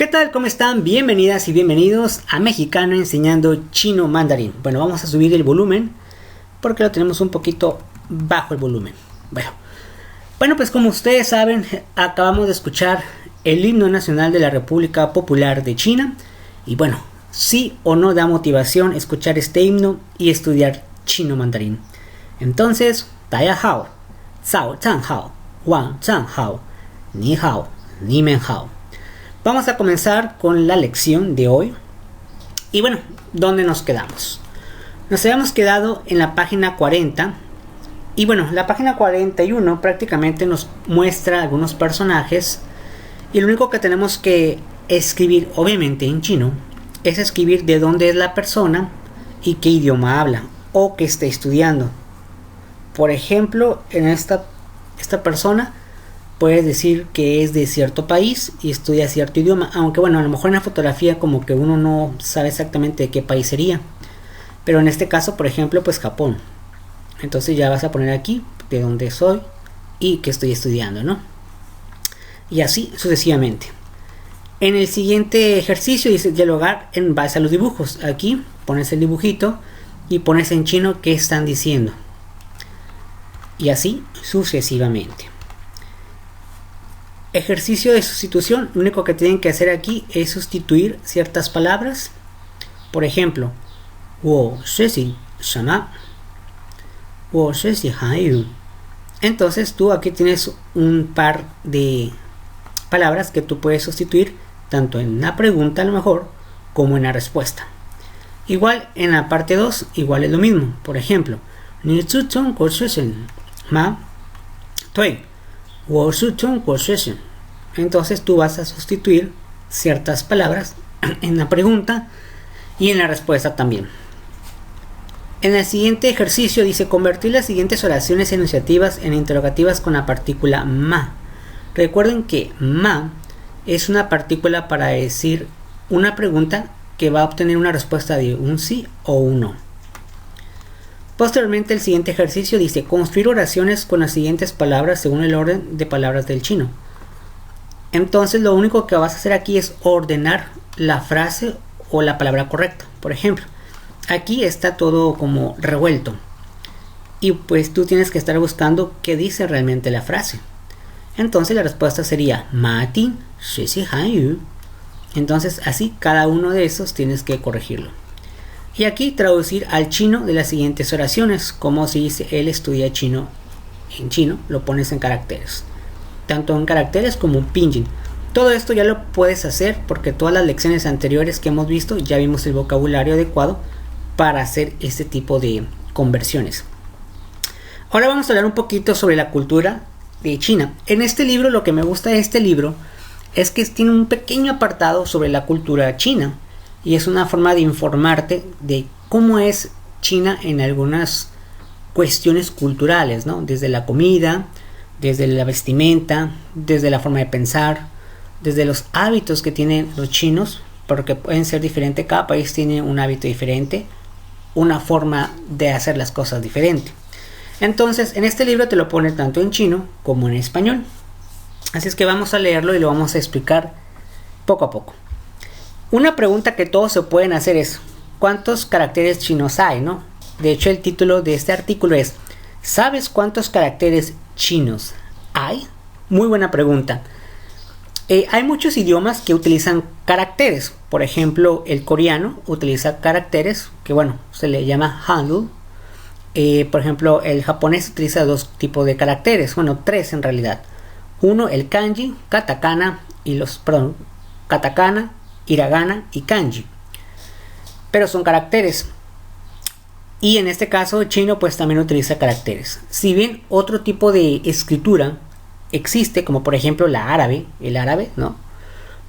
¿Qué tal? ¿Cómo están? Bienvenidas y bienvenidos a Mexicano Enseñando Chino Mandarín. Bueno, vamos a subir el volumen porque lo tenemos un poquito bajo el volumen. Bueno, pues como ustedes saben, acabamos de escuchar el himno nacional de la República Popular de China. Y bueno, sí o no da motivación escuchar este himno y estudiar chino mandarín. Entonces, Daya Hao, Zhao Zhang Hao, Wang Zhang Hao, Ni Hao, Ni Men Hao. Vamos a comenzar con la lección de hoy. Y bueno, ¿dónde nos quedamos? Nos habíamos quedado en la página 40. Y bueno, la página 41 prácticamente nos muestra algunos personajes. Y lo único que tenemos que escribir, obviamente en chino, es escribir de dónde es la persona y qué idioma habla o qué está estudiando. Por ejemplo, en esta persona puedes decir que es de cierto país y estudia cierto idioma, aunque bueno, a lo mejor en la fotografía como que uno no sabe exactamente de qué país sería, pero en este caso, por ejemplo, pues Japón. Entonces ya vas a poner aquí de dónde soy y qué estoy estudiando, ¿no? Y así sucesivamente. En el siguiente ejercicio dice dialogar en base a los dibujos. Aquí pones el dibujito y pones en chino qué están diciendo. Y así sucesivamente. Ejercicio de sustitución. Lo único que tienen que hacer aquí es sustituir ciertas palabras. Por ejemplo, 我学习什么 我学习韩语. Entonces tú aquí tienes un par de palabras que tú puedes sustituir tanto en la pregunta a lo mejor como en la respuesta. Igual en la parte 2 igual es lo mismo. Por ejemplo, 你是中国学生吗? 对 我是中国学生. Entonces tú vas a sustituir ciertas palabras en la pregunta y en la respuesta también. En el siguiente ejercicio dice convertir las siguientes oraciones enunciativas en interrogativas con la partícula ma. Recuerden que ma es una partícula para decir una pregunta que va a obtener una respuesta de un sí o un no. Posteriormente el siguiente ejercicio dice construir oraciones con las siguientes palabras según el orden de palabras del chino. Entonces lo único que vas a hacer aquí es ordenar la frase o la palabra correcta. Por ejemplo, aquí está todo como revuelto y pues tú tienes que estar buscando qué dice realmente la frase. Entonces la respuesta sería Martin学习韩语. Entonces así cada uno de esos tienes que corregirlo. Y aquí traducir al chino de las siguientes oraciones, como si dice él estudia chino en chino, lo pones en caracteres, tanto en caracteres como en pinyin. Todo esto ya lo puedes hacer porque todas las lecciones anteriores que hemos visto ya vimos el vocabulario adecuado para hacer este tipo de conversiones. Ahora vamos a hablar un poquito sobre la cultura de China. En este libro, lo que me gusta de este libro es que tiene un pequeño apartado sobre la cultura china. Y es una forma de informarte de cómo es China en algunas cuestiones culturales, ¿no? Desde la comida, desde la vestimenta, desde la forma de pensar, desde los hábitos que tienen los chinos, porque pueden ser diferentes, cada país tiene un hábito diferente, una forma de hacer las cosas diferente. Entonces, en este libro te lo pone tanto en chino como en español. Así es que vamos a leerlo y lo vamos a explicar poco a poco. Una pregunta que todos se pueden hacer es ¿cuántos caracteres chinos hay, no? De hecho, el título de este artículo es ¿sabes cuántos caracteres chinos hay? Muy buena pregunta. Hay muchos idiomas que utilizan caracteres. Por ejemplo, el coreano utiliza caracteres que, bueno, se le llama Hangul. Por ejemplo, el japonés utiliza dos tipos de caracteres. Bueno, tres en realidad. Uno, el kanji, katakana katakana, hiragana y kanji, pero son caracteres. Y en este caso chino pues también utiliza caracteres. Si bien otro tipo de escritura existe, como por ejemplo el árabe, ¿no?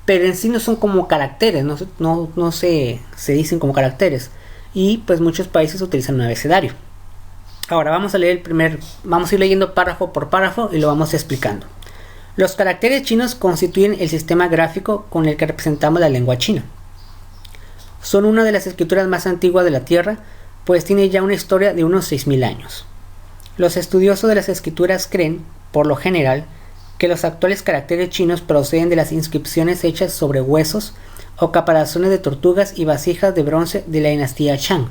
Pero en sí no son como caracteres, no se dicen como caracteres. Y pues muchos países utilizan un abecedario. Ahora vamos a leer vamos a ir leyendo párrafo por párrafo y lo vamos explicando. Los caracteres chinos constituyen el sistema gráfico con el que representamos la lengua china. Son una de las escrituras más antiguas de la Tierra, pues tiene ya una historia de unos 6.000 años. Los estudiosos de las escrituras creen, por lo general, que los actuales caracteres chinos proceden de las inscripciones hechas sobre huesos o caparazones de tortugas y vasijas de bronce de la dinastía Shang,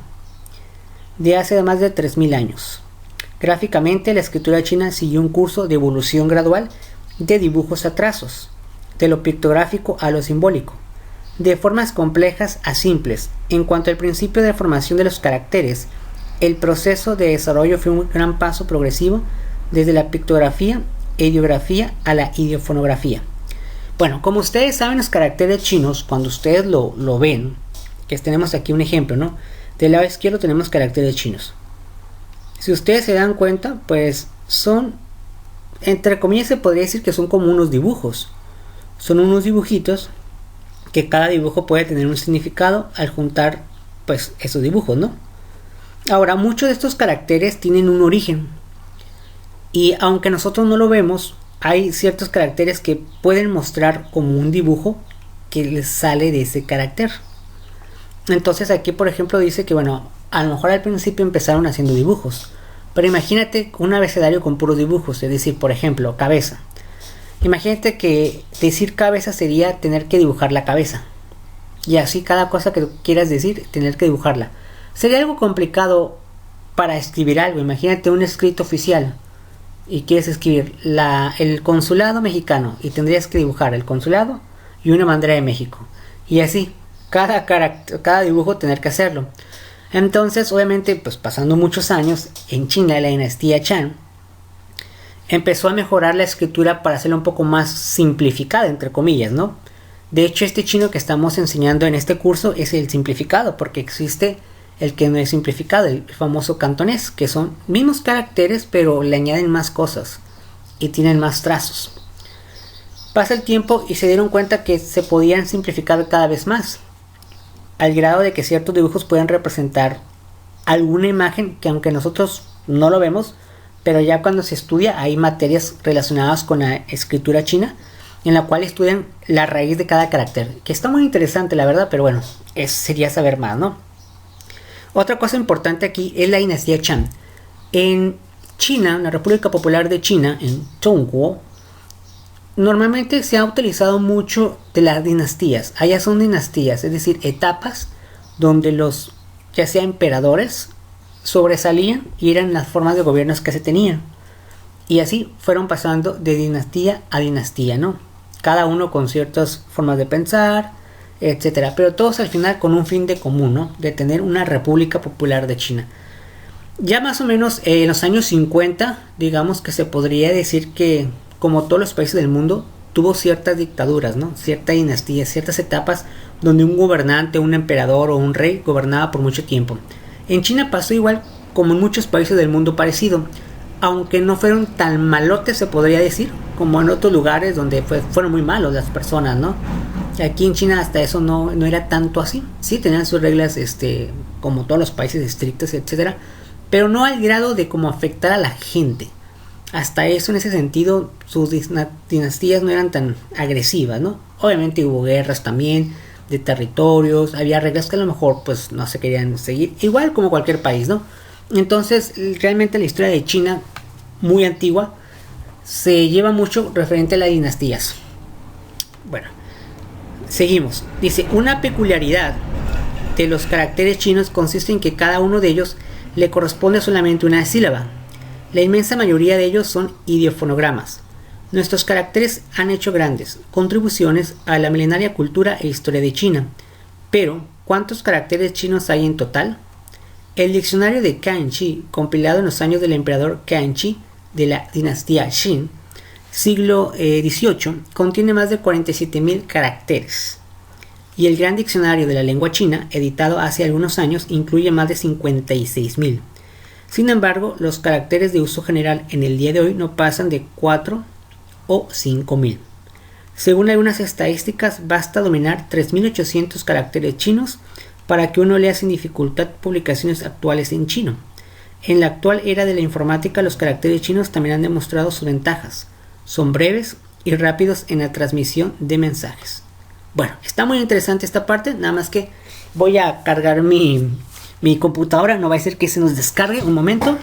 de hace más de 3000 años. Gráficamente, la escritura china siguió un curso de evolución gradual de dibujos a trazos, de lo pictográfico a lo simbólico, de formas complejas a simples. En cuanto al principio de formación de los caracteres, el proceso de desarrollo fue un gran paso progresivo desde la pictografía e ideografía a la ideofonografía. Bueno, como ustedes saben, los caracteres chinos, cuando ustedes lo ven, que tenemos aquí un ejemplo, ¿no? Del lado izquierdo tenemos caracteres chinos. Si ustedes se dan cuenta, pues son, entre comillas se podría decir que son como unos dibujos. Son unos dibujitos que cada dibujo puede tener un significado al juntar pues esos dibujos, ¿no? Ahora, muchos de estos caracteres tienen un origen. Y aunque nosotros no lo vemos, hay ciertos caracteres que pueden mostrar como un dibujo que les sale de ese carácter. Entonces aquí, por ejemplo, dice que bueno, a lo mejor al principio empezaron haciendo dibujos, pero imagínate un abecedario con puros dibujos, es decir, por ejemplo, cabeza. Imagínate que decir cabeza sería tener que dibujar la cabeza, y así cada cosa que quieras decir, tener que dibujarla. Sería algo complicado para escribir algo. Imagínate un escrito oficial y quieres escribir el consulado mexicano y tendrías que dibujar el consulado y una bandera de México, y así cada dibujo tener que hacerlo. Entonces, obviamente, pues pasando muchos años en China, la dinastía Shang empezó a mejorar la escritura para hacerla un poco más simplificada, entre comillas, ¿no? De hecho, este chino que estamos enseñando en este curso es el simplificado, porque existe el que no es simplificado, el famoso cantonés, que son mismos caracteres pero le añaden más cosas y tienen más trazos. Pasa el tiempo y se dieron cuenta que se podían simplificar cada vez más, al grado de que ciertos dibujos pueden representar alguna imagen que aunque nosotros no lo vemos, pero ya cuando se estudia hay materias relacionadas con la escritura china en la cual estudian la raíz de cada carácter, que está muy interesante la verdad, pero bueno, sería saber más, ¿no? Otra cosa importante aquí es la dinastía Shang. En China, en la República Popular de China, en Zhongguo, normalmente se ha utilizado mucho de las dinastías. Allá son dinastías, es decir, etapas donde los, ya sea emperadores, sobresalían y eran las formas de gobiernos que se tenían. Y así fueron pasando de dinastía a dinastía, ¿no? Cada uno con ciertas formas de pensar, etcétera, pero todos al final con un fin de común, ¿no? De tener una República Popular de China. Ya más o menos en los años 50, digamos que se podría decir que, como todos los países del mundo, tuvo ciertas dictaduras, ¿no? Ciertas dinastías, ciertas etapas donde un gobernante, un emperador o un rey gobernaba por mucho tiempo. En China pasó igual como en muchos países del mundo parecido, aunque no fueron tan malotes, se podría decir, como en otros lugares donde fueron muy malos las personas, ¿no? Aquí en China hasta eso no era tanto así. Sí tenían sus reglas, como todos los países estrictas, etcétera, pero no al grado de como afectar a la gente. Hasta eso, en ese sentido, sus dinastías no eran tan agresivas, ¿no? Obviamente hubo guerras también de territorios, había reglas que a lo mejor pues no se querían seguir, igual como cualquier país, ¿no? Entonces, realmente la historia de China, muy antigua, se lleva mucho referente a las dinastías. Bueno, seguimos. Dice, una peculiaridad de los caracteres chinos consiste en que cada uno de ellos le corresponde solamente una sílaba. La inmensa mayoría de ellos son ideofonogramas. Nuestros caracteres han hecho grandes contribuciones a la milenaria cultura e historia de China. Pero, ¿cuántos caracteres chinos hay en total? El diccionario de Kanji, compilado en los años del emperador Kanji de la dinastía Qin, siglo XVIII, contiene más de 47.000 caracteres. Y el Gran Diccionario de la Lengua China, editado hace algunos años, incluye más de 56.000. Sin embargo, los caracteres de uso general en el día de hoy no pasan de 4 o 5.000. Según algunas estadísticas, basta dominar 3.800 caracteres chinos para que uno lea sin dificultad publicaciones actuales en chino. En la actual era de la informática, los caracteres chinos también han demostrado sus ventajas. Son breves y rápidos en la transmisión de mensajes. Bueno, está muy interesante esta parte, nada más que voy a cargar mi computadora, no va a ser que se nos descargue, un momento.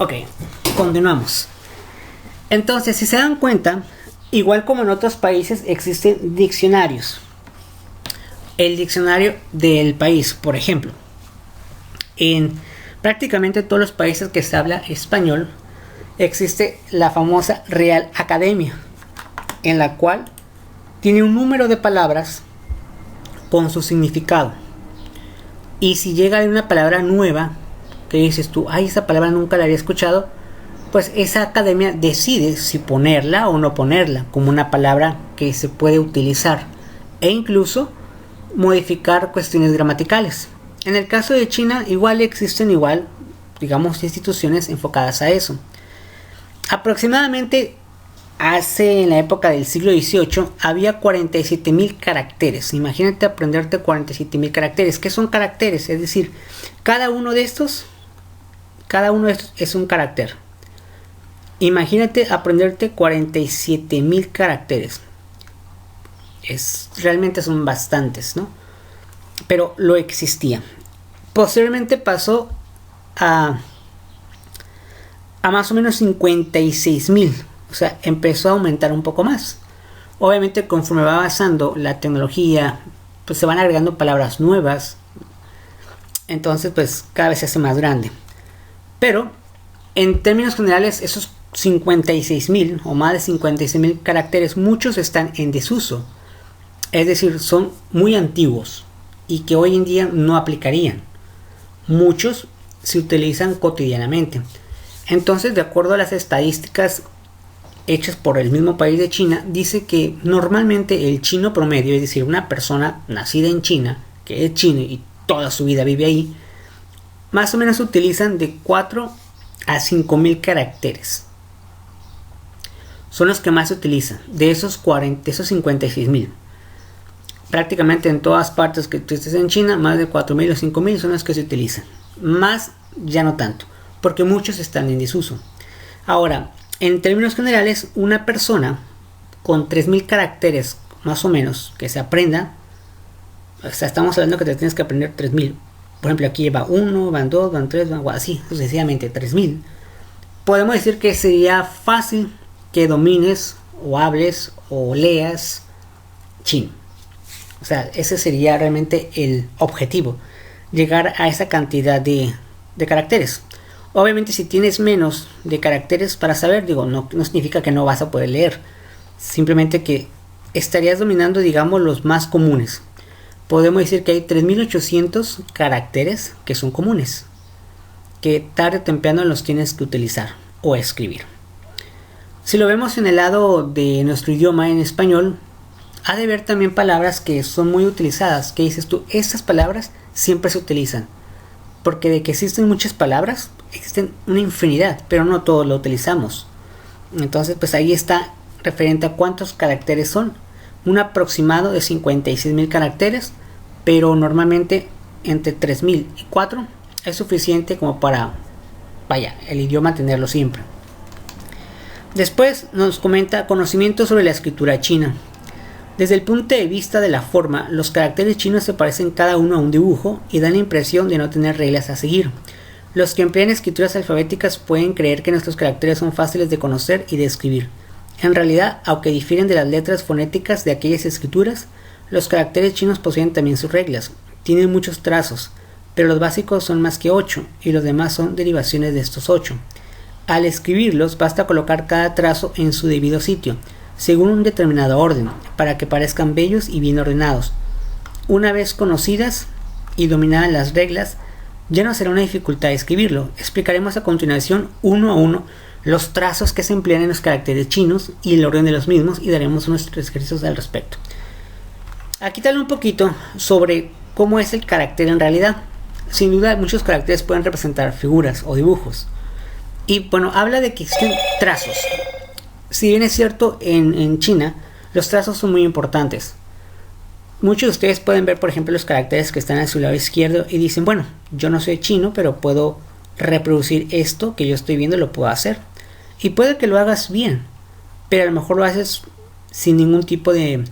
Ok, continuamos. Entonces, si se dan cuenta, igual como en otros países existen diccionarios. El diccionario del país, por ejemplo. En prácticamente todos los países que se habla español existe la famosa Real Academia, en la cual tiene un número de palabras con su significado. Y si llega una palabra nueva que dices tú, ay, esa palabra nunca la había escuchado, pues esa academia decide si ponerla o no ponerla como una palabra que se puede utilizar, e incluso modificar cuestiones gramaticales. En el caso de China igual existen digamos, instituciones enfocadas a eso. Aproximadamente en la época del siglo XVIII había 47,000 caracteres. Imagínate aprenderte 47,000 caracteres. ¿Qué son caracteres? Es decir, cada uno de estos es un carácter. Imagínate aprenderte 47,000 caracteres. Realmente son bastantes, ¿no? Pero lo existía. Posteriormente pasó a más o menos 56,000. O sea, empezó a aumentar un poco más. Obviamente, conforme va avanzando la tecnología, pues se van agregando palabras nuevas. Entonces, pues cada vez se hace más grande. Pero, en términos generales, esos 56,000 o más de 56,000 caracteres, muchos están en desuso. Es decir, son muy antiguos y que hoy en día no aplicarían. Muchos se utilizan cotidianamente. Entonces, de acuerdo a las estadísticas hechas por el mismo país de China, dice que normalmente el chino promedio, es decir, una persona nacida en China, que es chino y toda su vida vive ahí, más o menos utilizan de 4 a 5,000 caracteres. Son los que más se utilizan, de esos 56,000. Prácticamente en todas partes que tú estés en China, más de 4,000 o 5,000 son los que se utilizan. Más ya no tanto, porque muchos están en desuso. Ahora, en términos generales, una persona con 3,000 caracteres, más o menos, que se aprenda, o sea, estamos hablando que te tienes que aprender 3,000. Por ejemplo, aquí lleva 1, van 2, van 3, van así, sucesivamente 3,000. Podemos decir que sería fácil que domines o hables o leas chino. O sea, ese sería realmente el objetivo, llegar a esa cantidad de caracteres. Obviamente, si tienes menos de caracteres para saber, no significa que no vas a poder leer. Simplemente que estarías dominando, digamos, los más comunes. Podemos decir que hay 3,800 caracteres que son comunes, que tarde o temprano los tienes que utilizar o escribir. Si lo vemos en el lado de nuestro idioma en español, ha de haber también palabras que son muy utilizadas, que dices tú, estas palabras siempre se utilizan. Porque de que existen muchas palabras, existen una infinidad, pero no todos lo utilizamos. Entonces, pues ahí está referente a cuántos caracteres son. Un aproximado de 56,000 caracteres, pero normalmente entre 3,000 y 4 es suficiente como para, el idioma tenerlo siempre. Después nos comenta conocimiento sobre la escritura china. Desde el punto de vista de la forma, los caracteres chinos se parecen cada uno a un dibujo y dan la impresión de no tener reglas a seguir. Los que emplean escrituras alfabéticas pueden creer que nuestros caracteres son fáciles de conocer y de escribir. En realidad, aunque difieren de las letras fonéticas de aquellas escrituras, los caracteres chinos poseen también sus reglas. Tienen muchos trazos, pero los básicos son más que 8 y los demás son derivaciones de estos 8. Al escribirlos, basta colocar cada trazo en su debido sitio, según un determinado orden, para que parezcan bellos y bien ordenados. Una vez conocidas y dominadas las reglas, ya no será una dificultad escribirlo. Explicaremos a continuación uno a uno los trazos que se emplean en los caracteres chinos y el orden de los mismos, y daremos unos ejercicios al respecto. Aquí te hablo un poquito sobre cómo es el carácter en realidad. Sin duda, muchos caracteres pueden representar figuras o dibujos. Y bueno, habla de que existen trazos. Si bien es cierto, en China los trazos son muy importantes. Muchos de ustedes pueden ver, por ejemplo, los caracteres que están a su lado izquierdo y dicen, bueno, yo no soy chino, pero puedo reproducir esto que yo estoy viendo, lo puedo hacer. Y puede que lo hagas bien, pero a lo mejor lo haces sin ningún tipo de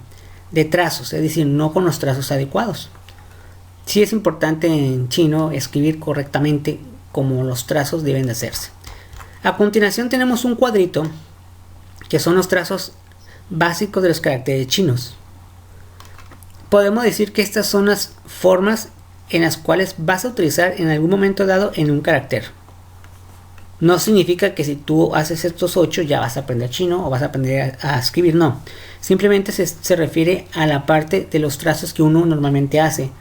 trazos, es decir, no con los trazos adecuados. Sí es importante en chino escribir correctamente como los trazos deben de hacerse. A continuación tenemos un cuadrito que son los trazos básicos de los caracteres chinos. Podemos decir que estas son las formas en las cuales vas a utilizar en algún momento dado en un carácter. No significa que si tú haces estos 8 ya vas a aprender chino o vas a aprender a escribir, no. Simplemente se refiere a la parte de los trazos que uno normalmente hace.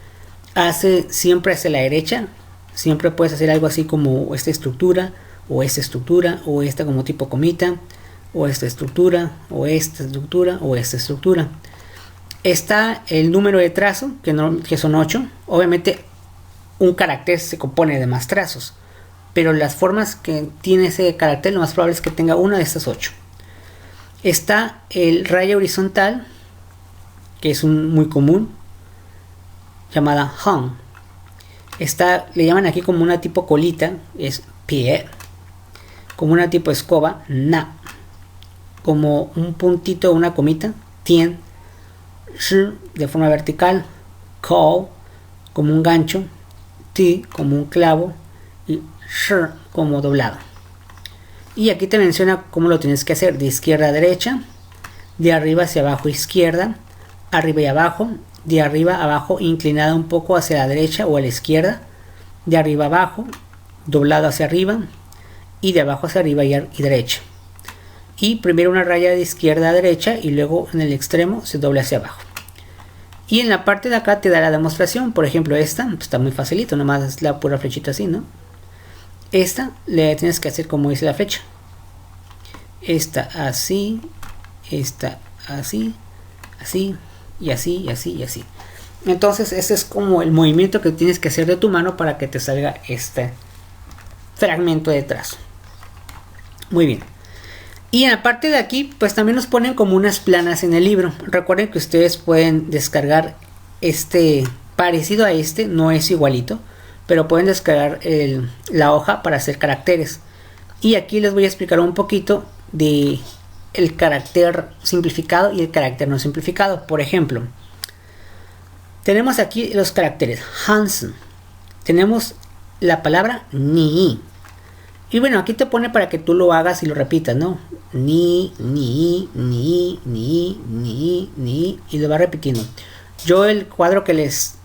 Hace siempre hacia la derecha, siempre puedes hacer algo así como esta estructura, o esta como tipo comita, o esta estructura, o esta estructura, o esta estructura. Está el número de trazo, que son 8. Obviamente un carácter se compone de más trazos, pero las formas que tiene ese carácter lo más probable es que tenga una de estas 8. Está el raya horizontal, que es muy común, llamada Han. Le llaman aquí como una tipo colita, es pie. Como una tipo escoba, na. Como un puntito, una comita, tien. Shi, de forma vertical, kou, como un gancho, ti, como un clavo, y shi, como doblado. Y aquí te menciona cómo lo tienes que hacer: de izquierda a derecha, de arriba hacia abajo izquierda, arriba y abajo, de arriba a abajo inclinada un poco hacia la derecha o a la izquierda, de arriba a abajo, doblado hacia arriba, y de abajo hacia arriba y derecha. Y primero una raya de izquierda a derecha y luego en el extremo se dobla hacia abajo. Y en la parte de acá te da la demostración. Por ejemplo, esta pues está muy facilito, nomás es la pura flechita así, ¿no? Esta le tienes que hacer como dice la flecha. Esta así, esta así, así, y así, y así, y así. Entonces ese es como el movimiento que tienes que hacer de tu mano para que te salga este fragmento de trazo. Muy bien. Y en la parte de aquí pues también nos ponen como unas planas en el libro. Recuerden que ustedes pueden descargar este parecido a este, no es igualito, pero pueden descargar la hoja para hacer caracteres. Y aquí les voy a explicar un poquito de el carácter simplificado y el carácter no simplificado. Por ejemplo, tenemos aquí los caracteres Hansen. Tenemos la palabra ni. Y bueno, aquí te pone para que tú lo hagas y lo repitas, ¿no? Ni, y lo va repitiendo. Yo el cuadro que les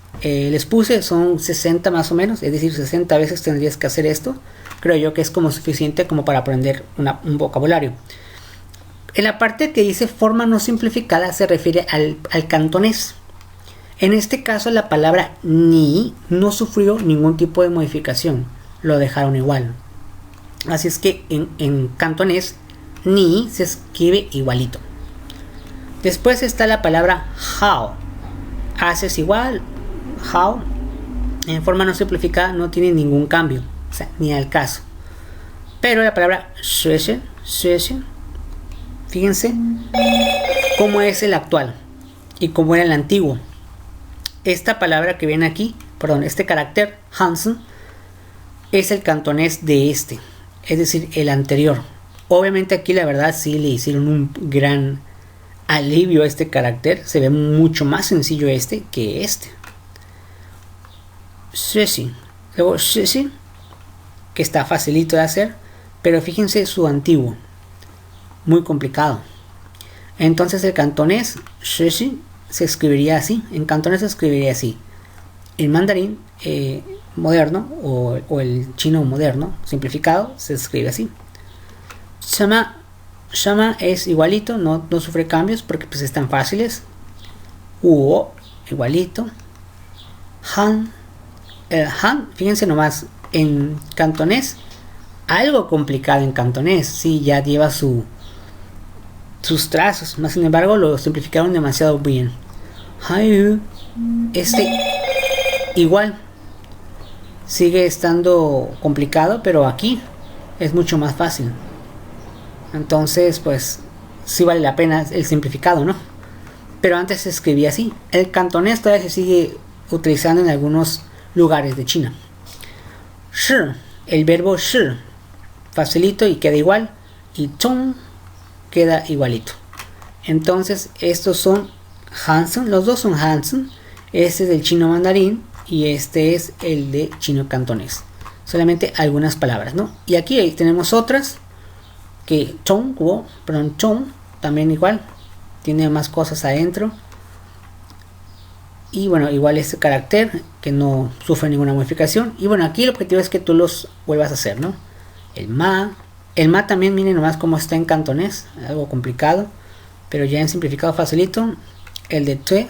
puse son 60 más o menos, es decir, 60 veces tendrías que hacer esto. Creo yo que es como suficiente como para aprender un vocabulario. En la parte que dice forma no simplificada se refiere al cantonés. En este caso la palabra ni no sufrió ningún tipo de modificación, lo dejaron igual. Así es que en cantonés ni se escribe igualito. Después está la palabra how. Haces igual, how. En forma no simplificada no tiene ningún cambio, o sea, ni al caso. Pero la palabra suese, fíjense cómo es el actual y cómo era el antiguo. Esta palabra que viene aquí, perdón, este carácter Hansen es el cantonés de este, es decir, el anterior. Obviamente aquí la verdad sí le hicieron un gran alivio a este carácter, se ve mucho más sencillo este que este. Suesi, luego suesi, que está facilito de hacer, pero fíjense su antiguo, muy complicado. Entonces el cantonés suesi se escribiría así, en cantonés se escribiría así. El mandarín moderno o el chino moderno simplificado se escribe así. Shama es igualito, no sufre cambios porque pues están fáciles. Huo igualito. Han, el han, fíjense nomás, en cantonés algo complicado en cantonés, sí, ya lleva sus trazos, más sin embargo lo simplificaron demasiado bien. Hayu, igual sigue estando complicado, pero aquí es mucho más fácil. Entonces pues sí vale la pena el simplificado, ¿no? Pero antes se escribía así. El cantonés todavía se sigue utilizando en algunos lugares de China. Shi, el verbo shi, facilito y queda igual, y chong queda igualito. Entonces estos son Hansen, los dos son Hansen. Este es del chino mandarín y este es el de chino cantonés. Solamente algunas palabras, ¿no? Y aquí tenemos otras que Chong, perdón, Chong, también igual, tiene más cosas adentro. Y bueno, igual este carácter que no sufre ninguna modificación. Y bueno, aquí el objetivo es que tú los vuelvas a hacer, ¿no? El ma también, miren nomás cómo está en cantonés, algo complicado, pero ya en simplificado facilito. El de tue,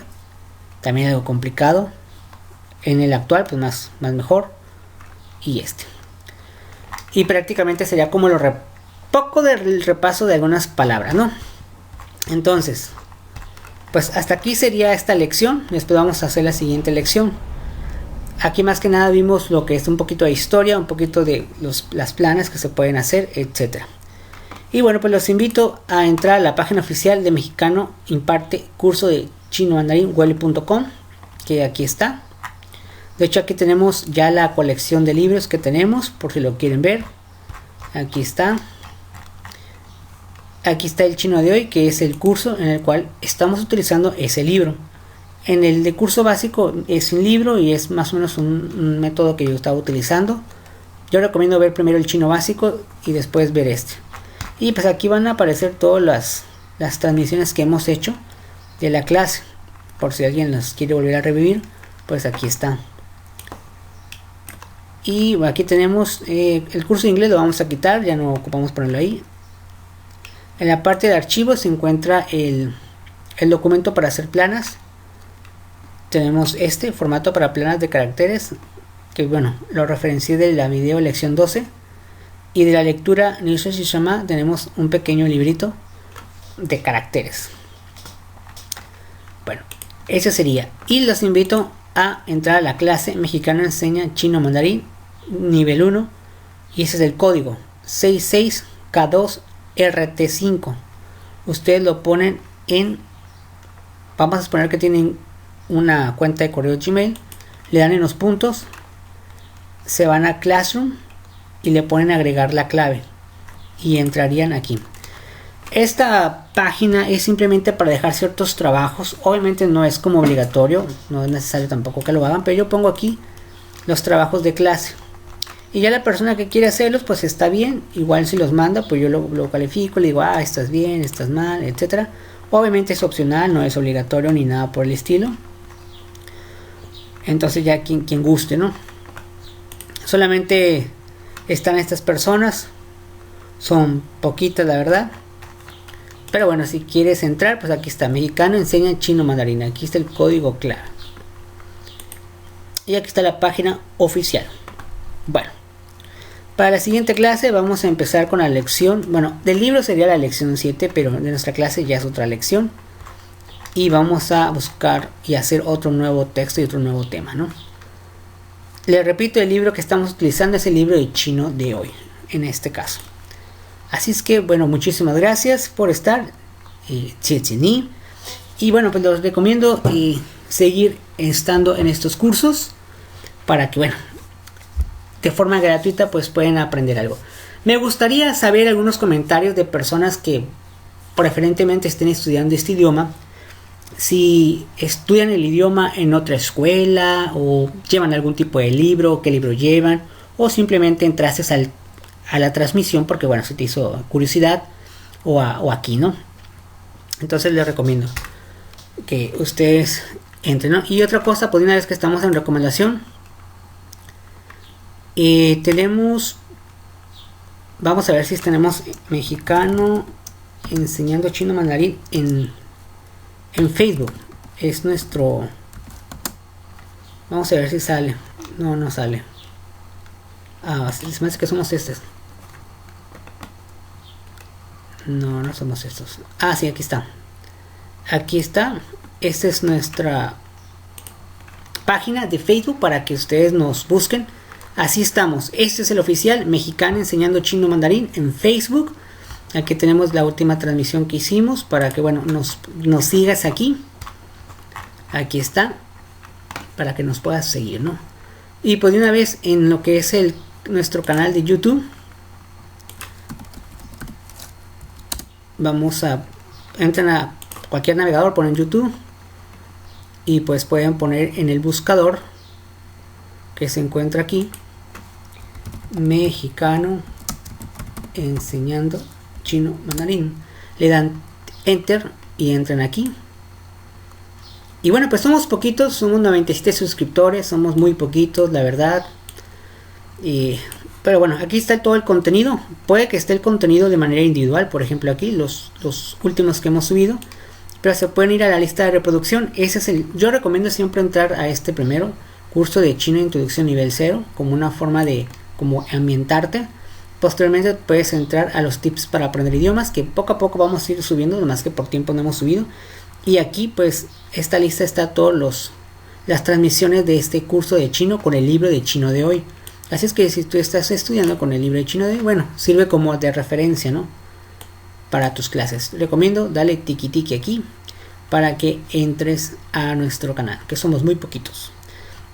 también algo complicado. En el actual, pues más mejor. Y este. Y prácticamente sería como poco del repaso de algunas palabras, ¿no? Entonces, pues hasta aquí sería esta lección. Después vamos a hacer la siguiente lección. Aquí más que nada vimos lo que es un poquito de historia, un poquito de las planas que se pueden hacer, etc. Y bueno, pues los invito a entrar a la página oficial de Mexicano Imparte Curso de Chino Mandarín, Welly.com, que aquí está. De hecho, aquí tenemos ya la colección de libros que tenemos, por si lo quieren ver. Aquí está. Aquí está el chino de hoy, que es el curso en el cual estamos utilizando ese libro. En el de curso básico es un libro y es más o menos un método que yo estaba utilizando. Yo recomiendo ver primero el chino básico y después ver este. Y pues aquí van a aparecer todas las transmisiones que hemos hecho de la clase. Por si alguien las quiere volver a revivir, pues aquí está. Y aquí tenemos el curso de inglés, lo vamos a quitar, ya no ocupamos ponerlo ahí. En la parte de archivos se encuentra el documento para hacer planas. Tenemos este formato para planas de caracteres, que bueno, lo referencié de la video lección 12. Y de la lectura Nisha Shishama tenemos un pequeño librito de caracteres. Bueno, ese sería. Y los invito a entrar a la clase Mexicano Enseña Chino Mandarín nivel 1. Y ese es el código 66K2RT5. Ustedes lo ponen en... Vamos a suponer que tienen una cuenta de correo Gmail. Le dan en los puntos. Se van a Classroom. Y le ponen agregar la clave. Y entrarían aquí. Esta página es simplemente para dejar ciertos trabajos. Obviamente no es como obligatorio. No es necesario tampoco que lo hagan. Pero yo pongo aquí los trabajos de clase. Y ya la persona que quiere hacerlos, pues está bien. Igual si los manda, pues yo lo califico. Le digo, estás bien, estás mal, etc. Obviamente es opcional, no es obligatorio ni nada por el estilo. Entonces ya quien guste, ¿no? Solamente están estas personas. Son poquitas, la verdad. Pero bueno, si quieres entrar, pues aquí está. Mexicano Enseña Chino Mandarín. Aquí está el código claro. Y aquí está la página oficial. Bueno, para la siguiente clase vamos a empezar con la lección. Bueno, del libro sería la lección 7, pero de nuestra clase ya es otra lección. Y vamos a buscar y hacer otro nuevo texto y otro nuevo tema, ¿no? Les repito, el libro que estamos utilizando es el libro de chino de hoy, en este caso. Así es que, bueno, muchísimas gracias por estar. Y bueno, pues los recomiendo seguir estando en estos cursos para que, bueno, de forma gratuita pues pueden aprender algo. Me gustaría saber algunos comentarios de personas que preferentemente estén estudiando este idioma. Si estudian el idioma en otra escuela o llevan algún tipo de libro, qué libro llevan, o simplemente entraste a la transmisión porque bueno, se te hizo curiosidad o aquí, ¿no? Entonces les recomiendo que ustedes entren, ¿no? Y otra cosa, pues una vez que estamos en recomendación, tenemos, vamos a ver si tenemos Mexicano Enseñando Chino Mandarín en Facebook. Es nuestro, vamos a ver si sale. No sale. Se me hace que somos estos. No somos estos. Sí, aquí está. Aquí está. Esta es nuestra página de Facebook para que ustedes nos busquen. Así estamos. Este es el oficial Mexicano Enseñando Chino Mandarín en Facebook. Aquí tenemos la última transmisión que hicimos para que, bueno, nos sigas aquí. Aquí está. Para que nos puedas seguir, ¿no? Y pues de una vez en lo que es nuestro canal de YouTube. Entran a cualquier navegador, ponen YouTube. Y pues pueden poner en el buscador que se encuentra aquí. Mexicano Enseñando chino mandarín. Le dan enter y entran aquí. Y bueno, pues somos poquitos, somos 97 suscriptores, somos muy poquitos, la verdad. Pero bueno, aquí está todo el contenido. Puede que esté el contenido de manera individual, por ejemplo aquí, los últimos que hemos subido. Pero se pueden ir a la lista de reproducción. Yo recomiendo siempre entrar a este primero curso de chino introducción nivel 0, como una forma de como ambientarte. Posteriormente puedes entrar a los tips para aprender idiomas, que poco a poco vamos a ir subiendo, nomás que por tiempo no hemos subido. Y aquí pues esta lista está todas las transmisiones de este curso de chino con el libro de chino de hoy. Así es que si tú estás estudiando con el libro de chino de hoy, bueno, sirve como de referencia, ¿no? Para tus clases. Recomiendo darle tiki tiki aquí para que entres a nuestro canal, que somos muy poquitos.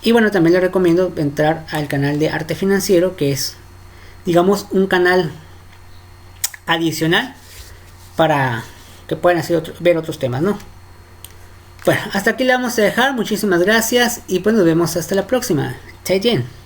Y bueno, también les recomiendo entrar al canal de Arte Financiero, que es, digamos, un canal adicional para que puedan ver otros temas, ¿no? Bueno, hasta aquí le vamos a dejar. Muchísimas gracias y pues nos vemos hasta la próxima. 再见。